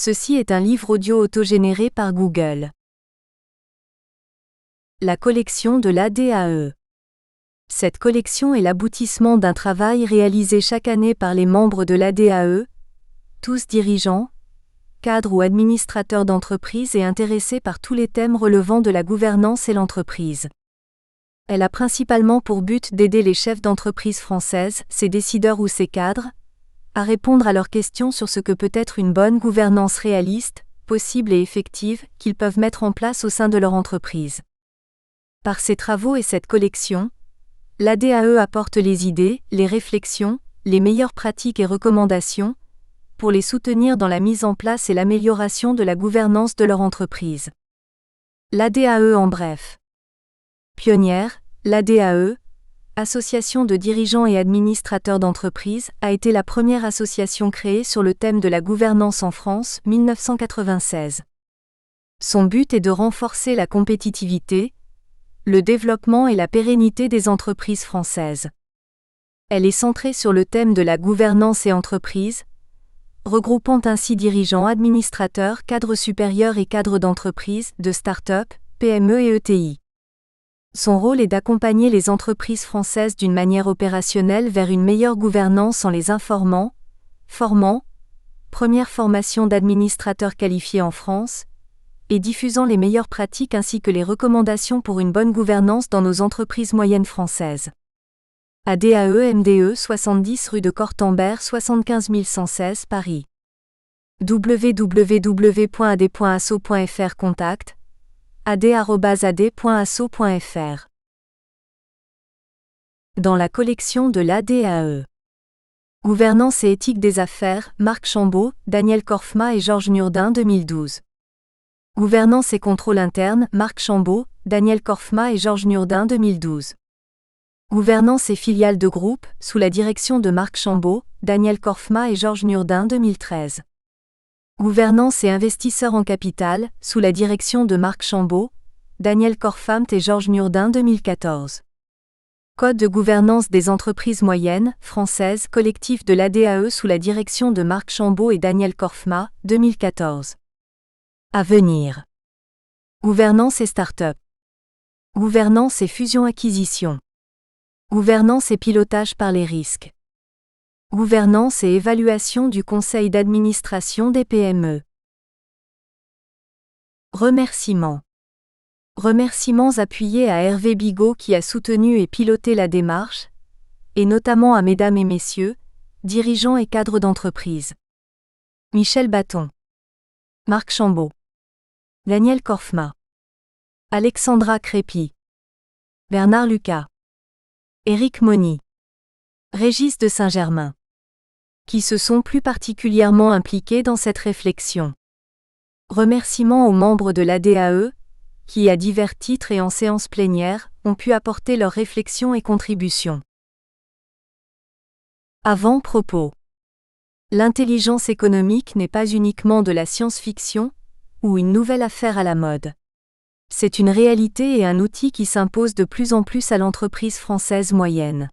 Ceci est un livre audio autogénéré par Google. La collection de l'ADAE. Cette collection est l'aboutissement d'un travail réalisé chaque année par les membres de l'ADAE, tous dirigeants, cadres ou administrateurs d'entreprise et intéressés par tous les thèmes relevant de la gouvernance et l'entreprise. Elle a principalement pour but d'aider les chefs d'entreprise françaises, ses décideurs ou ses cadres, à répondre à leurs questions sur ce que peut être une bonne gouvernance réaliste, possible et effective, qu'ils peuvent mettre en place au sein de leur entreprise. Par ses travaux et cette collection, l'ADAE apporte les idées, les réflexions, les meilleures pratiques et recommandations, pour les soutenir dans la mise en place et l'amélioration de la gouvernance de leur entreprise. L'ADAE en bref. Pionnière, l'ADAE, Association de dirigeants et administrateurs d'entreprise, a été la première association créée sur le thème de la gouvernance en France, 1996. Son but est de renforcer la compétitivité, le développement et la pérennité des entreprises françaises. Elle est centrée sur le thème de la gouvernance et entreprise, regroupant ainsi dirigeants, administrateurs, cadres supérieurs et cadres d'entreprise, de start-up, PME et ETI. Son rôle est d'accompagner les entreprises françaises d'une manière opérationnelle vers une meilleure gouvernance en les informant, formant, première formation d'administrateurs qualifiés en France, et diffusant les meilleures pratiques ainsi que les recommandations pour une bonne gouvernance dans nos entreprises moyennes françaises. ADAE MDE 70 rue de Cortambert 75 116 Paris. www.ad.asso.fr Contact ad@ad.asso.fr. Dans la collection de l'ADAE. Gouvernance et éthique des affaires, Marc Chambaud, Daniel Korfma et Georges Nurdin 2012. Gouvernance et contrôle interne, Marc Chambaud, Daniel Korfma et Georges Nurdin 2012. Gouvernance et filiales de groupe, sous la direction de Marc Chambaud, Daniel Korfma et Georges Nurdin 2013. Gouvernance et investisseurs en capital, sous la direction de Marc Chambaud, Daniel Korfamt et Georges Nurdin 2014. Code de gouvernance des entreprises moyennes, françaises, collectif de l'ADAE sous la direction de Marc Chambaud et Daniel Korfma, 2014. À venir. Gouvernance et start-up. Gouvernance et fusion-acquisition. Gouvernance et pilotage par les risques. Gouvernance et évaluation du conseil d'administration des PME. Remerciements. Remerciements appuyés à Hervé Bigot qui a soutenu et piloté la démarche, et notamment à mesdames et messieurs, dirigeants et cadres d'entreprise. Michel Baton. Marc Chambaud. Daniel Korfma. Alexandra Crépy. Bernard Lucas. Éric Moni. Régis de Saint-Germain. Qui se sont plus particulièrement impliqués dans cette réflexion. Remerciements aux membres de l'ADAE, qui à divers titres et en séance plénière, ont pu apporter leurs réflexions et contributions. Avant-propos. L'intelligence économique n'est pas uniquement de la science-fiction, ou une nouvelle affaire à la mode. C'est une réalité et un outil qui s'impose de plus en plus à l'entreprise française moyenne.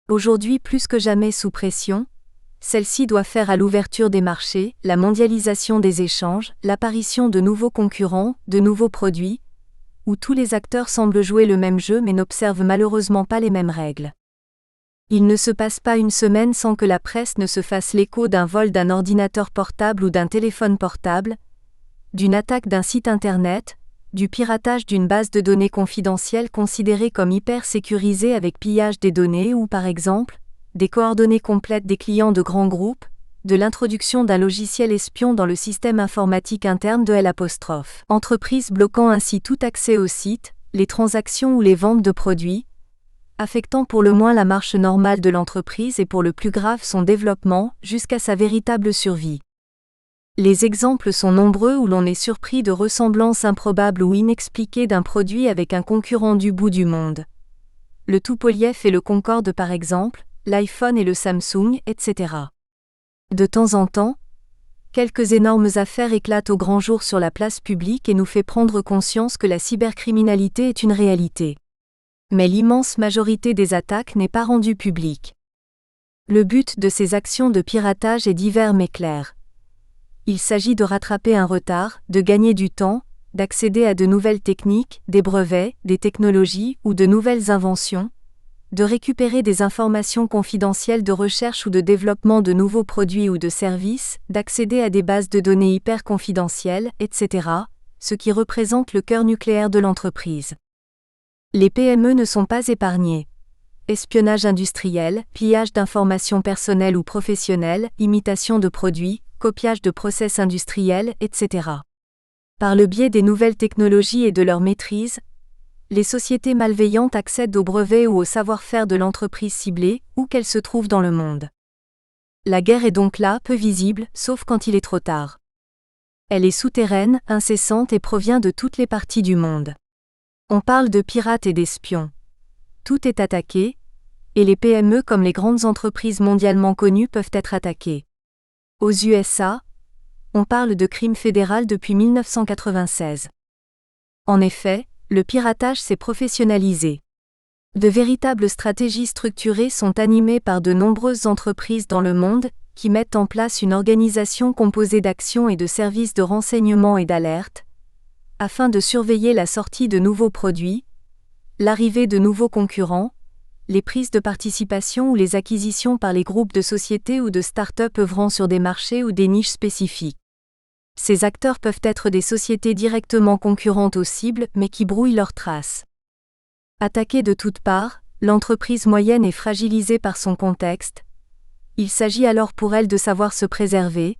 Aujourd'hui plus que jamais sous pression, celle-ci doit faire à l'ouverture des marchés, la mondialisation des échanges, l'apparition de nouveaux concurrents, de nouveaux produits, où tous les acteurs semblent jouer le même jeu mais n'observent malheureusement pas les mêmes règles. Il ne se passe pas une semaine sans que la presse ne se fasse l'écho d'un vol d'un ordinateur portable ou d'un téléphone portable, d'une attaque d'un site internet, du piratage d'une base de données confidentielle considérée comme hyper sécurisée avec pillage des données ou par exemple, des coordonnées complètes des clients de grands groupes, de l'introduction d'un logiciel espion dans le système informatique interne de L'. Entreprise bloquant ainsi tout accès au site, les transactions ou les ventes de produits, affectant pour le moins la marche normale de l'entreprise et pour le plus grave son développement, jusqu'à sa véritable survie. Les exemples sont nombreux où l'on est surpris de ressemblances improbables ou inexpliquées d'un produit avec un concurrent du bout du monde. Le Tupolev et le Concorde par exemple, l'iPhone et le Samsung, etc. De temps en temps, quelques énormes affaires éclatent au grand jour sur la place publique et nous fait prendre conscience que la cybercriminalité est une réalité. Mais l'immense majorité des attaques n'est pas rendue publique. Le but de ces actions de piratage est divers mais clair. Il s'agit de rattraper un retard, de gagner du temps, d'accéder à de nouvelles techniques, des brevets, des technologies ou de nouvelles inventions, de récupérer des informations confidentielles de recherche ou de développement de nouveaux produits ou de services, d'accéder à des bases de données hyper confidentielles, etc., ce qui représente le cœur nucléaire de l'entreprise. Les PME ne sont pas épargnées. Espionnage industriel, pillage d'informations personnelles ou professionnelles, imitation de produits, copiage de process industriels, etc. Par le biais des nouvelles technologies et de leur maîtrise, les sociétés malveillantes accèdent aux brevets ou au savoir-faire de l'entreprise ciblée, où qu'elle se trouve dans le monde. La guerre est donc là, peu visible, sauf quand il est trop tard. Elle est souterraine, incessante et provient de toutes les parties du monde. On parle de pirates et d'espions. Tout est attaqué, et les PME comme les grandes entreprises mondialement connues peuvent être attaquées. Aux USA, on parle de crime fédéral depuis 1996. En effet, le piratage s'est professionnalisé. De véritables stratégies structurées sont animées par de nombreuses entreprises dans le monde, qui mettent en place une organisation composée d'actions et de services de renseignement et d'alerte, afin de surveiller la sortie de nouveaux produits, l'arrivée de nouveaux concurrents, les prises de participation ou les acquisitions par les groupes de sociétés ou de start-up œuvrant sur des marchés ou des niches spécifiques. Ces acteurs peuvent être des sociétés directement concurrentes aux cibles mais qui brouillent leurs traces. Attaquée de toutes parts, l'entreprise moyenne est fragilisée par son contexte. Il s'agit alors pour elle de savoir se préserver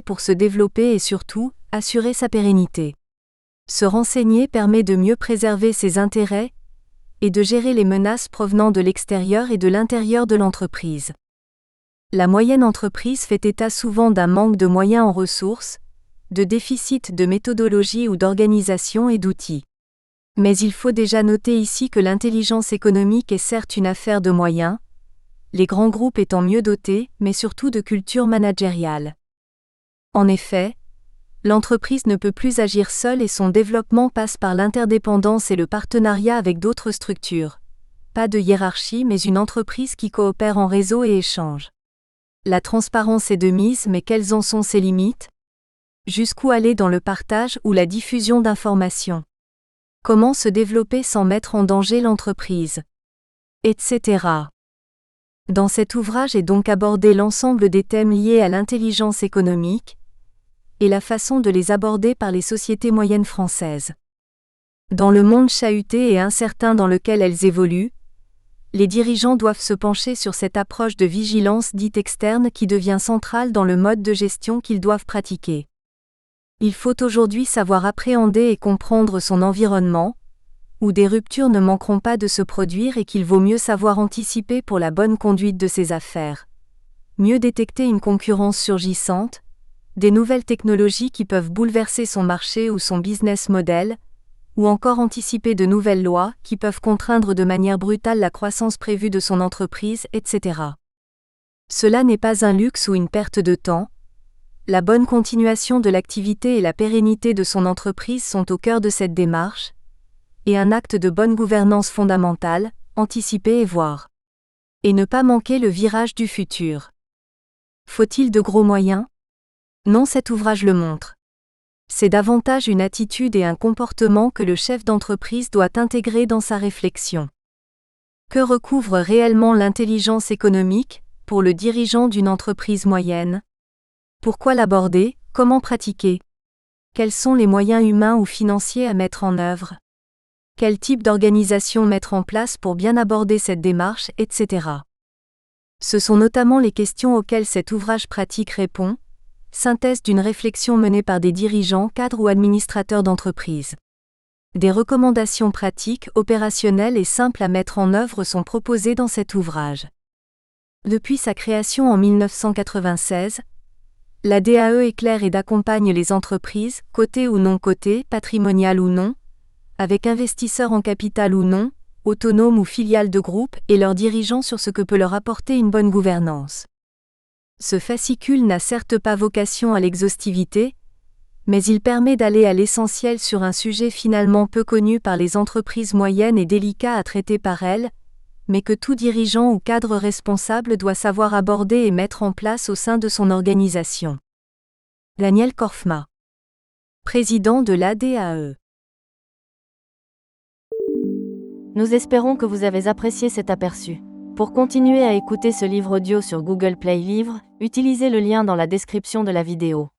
pour se développer et surtout, assurer sa pérennité. Se renseigner permet de mieux préserver ses intérêts et de gérer les menaces provenant de l'extérieur et de l'intérieur de l'entreprise. La moyenne entreprise fait état souvent d'un manque de moyens en ressources, de déficit de méthodologie ou d'organisation et d'outils. Mais il faut déjà noter ici que l'intelligence économique est certes une affaire de moyens, les grands groupes étant mieux dotés, mais surtout de culture managériale. En effet, l'entreprise ne peut plus agir seule et son développement passe par l'interdépendance et le partenariat avec d'autres structures. Pas de hiérarchie mais une entreprise qui coopère en réseau et échange. La transparence est de mise mais quelles en sont ses limites ? Jusqu'où aller dans le partage ou la diffusion d'informations ? Comment se développer sans mettre en danger l'entreprise ? Etc. Dans cet ouvrage est donc abordé l'ensemble des thèmes liés à l'intelligence économique et la façon de les aborder par les sociétés moyennes françaises. Dans le monde chahuté et incertain dans lequel elles évoluent, les dirigeants doivent se pencher sur cette approche de vigilance dite externe qui devient centrale dans le mode de gestion qu'ils doivent pratiquer. Il faut aujourd'hui savoir appréhender et comprendre son environnement, où des ruptures ne manqueront pas de se produire et qu'il vaut mieux savoir anticiper pour la bonne conduite de ses affaires. Mieux détecter une concurrence surgissante, des nouvelles technologies qui peuvent bouleverser son marché ou son business model, ou encore anticiper de nouvelles lois qui peuvent contraindre de manière brutale la croissance prévue de son entreprise, etc. Cela n'est pas un luxe ou une perte de temps. La bonne continuation de l'activité et la pérennité de son entreprise sont au cœur de cette démarche, et un acte de bonne gouvernance fondamentale, anticiper et voir. Et ne pas manquer le virage du futur. Faut-il de gros moyens ? Non, cet ouvrage le montre. C'est davantage une attitude et un comportement que le chef d'entreprise doit intégrer dans sa réflexion. Que recouvre réellement l'intelligence économique, pour le dirigeant d'une entreprise moyenne ? Pourquoi l'aborder ? Comment pratiquer ? Quels sont les moyens humains ou financiers à mettre en œuvre ? Quel type d'organisation mettre en place pour bien aborder cette démarche, etc. Ce sont notamment les questions auxquelles cet ouvrage pratique répond, synthèse d'une réflexion menée par des dirigeants, cadres ou administrateurs d'entreprise. Des recommandations pratiques, opérationnelles et simples à mettre en œuvre sont proposées dans cet ouvrage. Depuis sa création en 1996, la DAE éclaire et accompagne les entreprises, cotées ou non cotées, patrimoniales ou non, avec investisseurs en capital ou non, autonomes ou filiales de groupes et leurs dirigeants sur ce que peut leur apporter une bonne gouvernance. Ce fascicule n'a certes pas vocation à l'exhaustivité, mais il permet d'aller à l'essentiel sur un sujet finalement peu connu par les entreprises moyennes et délicat à traiter par elles, mais que tout dirigeant ou cadre responsable doit savoir aborder et mettre en place au sein de son organisation. Daniel Korfma. Président de l'ADAE. Nous espérons que vous avez apprécié cet aperçu. Pour continuer à écouter ce livre audio sur Google Play Livres, utilisez le lien dans la description de la vidéo.